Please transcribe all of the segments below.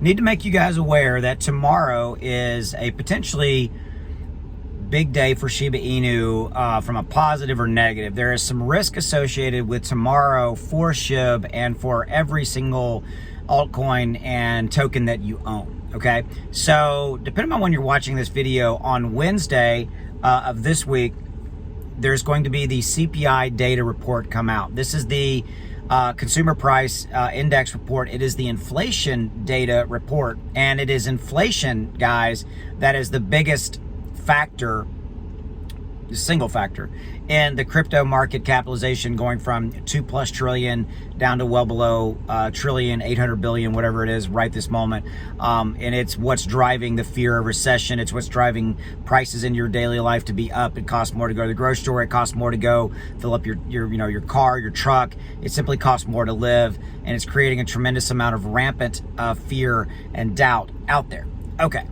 Need to make you guys aware that tomorrow is a potentially big day for Shiba Inu from a positive or negative. There is some risk associated with tomorrow for Shib and for every single altcoin and token that you own, okay? So depending on when you're watching this video, on Wednesday of this week, there's going to be the CPI data report come out. This is the consumer price index report. It is the inflation data report, and it is inflation, guys, that is the biggest factor, single factor, in the crypto market capitalization going from 2+ trillion down to well below trillion, 800 billion, whatever it is right this moment. And it's what's driving the fear of recession. It's what's driving prices in your daily life to be up. It costs more to go to the grocery store. It costs more to go fill up your car, your truck. It simply costs more to live, and it's creating a tremendous amount of rampant fear and doubt out there. Okay.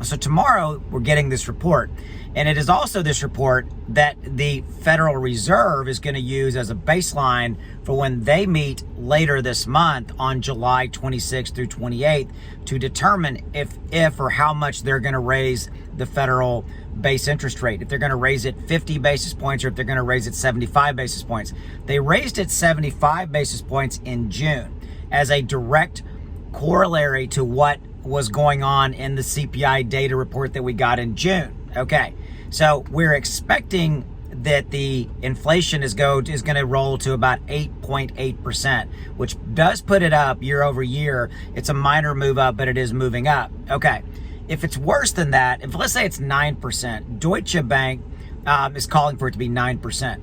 So tomorrow we're getting this report, and it is also this report that the Federal Reserve is going to use as a baseline for when they meet later this month on July 26th through 28th to determine if or how much they're going to raise the federal base interest rate, if they're going to raise it 50 basis points or if they're going to raise it 75 basis points. They raised it 75 basis points in June as a direct corollary to what was going on in the CPI data report that we got in June. Okay, so we're expecting that the inflation is going to roll to about 8.8%, which does put it up year over year. It's a minor move up, but it is moving up. Okay, if it's worse than that, if let's say it's 9%, Deutsche Bank is calling for it to be 9%.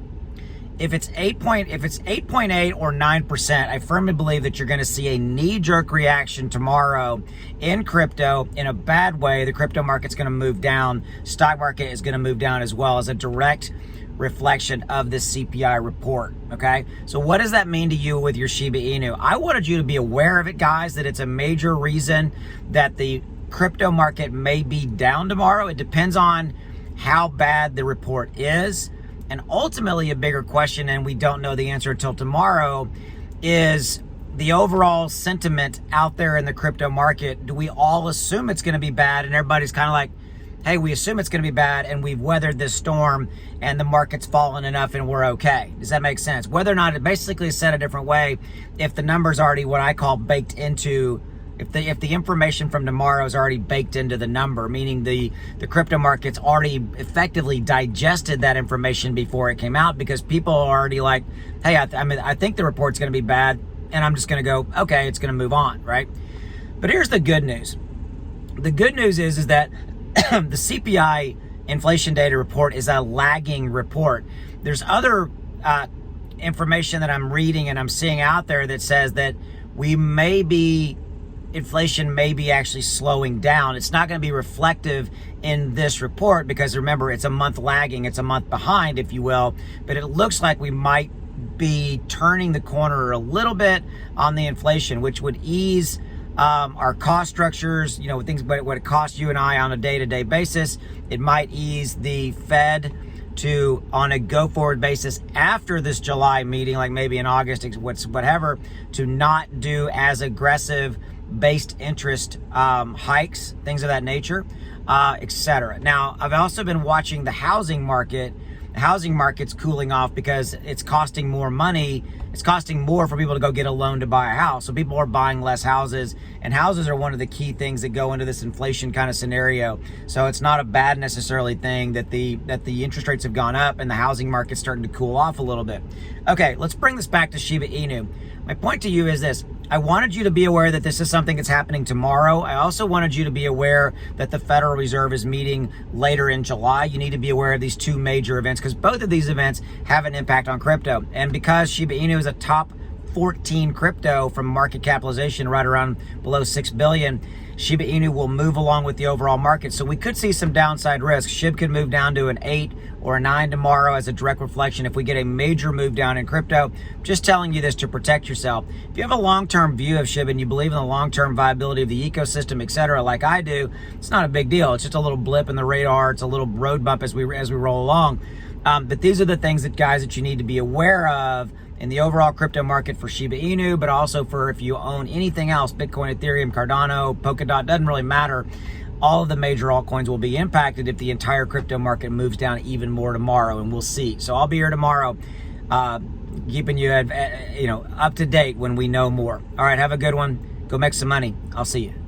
If it's 8.8 or 9%, I firmly believe that you're going to see a knee-jerk reaction tomorrow in crypto in a bad way. The crypto market's going to move down. Stock market is going to move down as well as a direct reflection of this CPI report, okay? So what does that mean to you with your Shiba Inu? I wanted you to be aware of it, guys, that it's a major reason that the crypto market may be down tomorrow. It depends on how bad the report is. And ultimately, a bigger question, and we don't know the answer until tomorrow, is the overall sentiment out there in the crypto market. Do we all assume it's going to be bad? And everybody's kind of like, hey, we assume it's going to be bad, and we've weathered this storm, and the market's fallen enough, and we're okay. Does that make sense? Whether or not, it basically is said a different way, if the number's already what I call baked into, if the information from tomorrow is already baked into the number, meaning the crypto market's already effectively digested that information before it came out, because people are already like, hey, I think the report's going to be bad, and I'm just going to go, okay, it's going to move on, right? But here's the good news. The good news is that the CPI inflation data report is a lagging report. There's other information that I'm reading and I'm seeing out there that says that inflation may be actually slowing down. It's not going to be reflective in this report because, remember, it's a month lagging, it's a month behind, if you will, but it looks like we might be turning the corner a little bit on the inflation, which would ease our cost structures, things, but what it costs you and I on a day-to-day basis. It might ease the Fed to, on a go-forward basis after this July meeting, like maybe in August, whatever, to not do as aggressive based interest hikes, things of that nature, etc. Now, I've also been watching the housing market. The housing market's cooling off because it's costing more money. It's costing more for people to go get a loan to buy a house. So people are buying less houses, and houses are one of the key things that go into this inflation kind of scenario. So it's not a bad necessarily thing that the interest rates have gone up and the housing market's starting to cool off a little bit. Okay, let's bring this back to Shiba Inu. My point to you is this. I wanted you to be aware that this is something that's happening tomorrow. I also wanted you to be aware that the Federal Reserve is meeting later in July. You need to be aware of these two major events because both of these events have an impact on crypto. And because Shiba Inu is a top 14 crypto from market capitalization, right around below 6 billion, Shiba Inu will move along with the overall market. So we could see some downside risk. Shib could move down to an 8 or a 9 tomorrow as a direct reflection if we get a major move down in crypto. Just telling you this to protect yourself. If you have a long-term view of Shib and you believe in the long-term viability of the ecosystem, etc., like I do, it's not a big deal. It's just a little blip in the radar. It's a little road bump as we roll along. But these are the things that, guys, that you need to be aware of in the overall crypto market for Shiba Inu, but also for if you own anything else, Bitcoin, Ethereum, Cardano, Polkadot, doesn't really matter. All of the major altcoins will be impacted if the entire crypto market moves down even more tomorrow, and we'll see. So I'll be here tomorrow, keeping you up to date when we know more. All right, have a good one. Go make some money. I'll see you.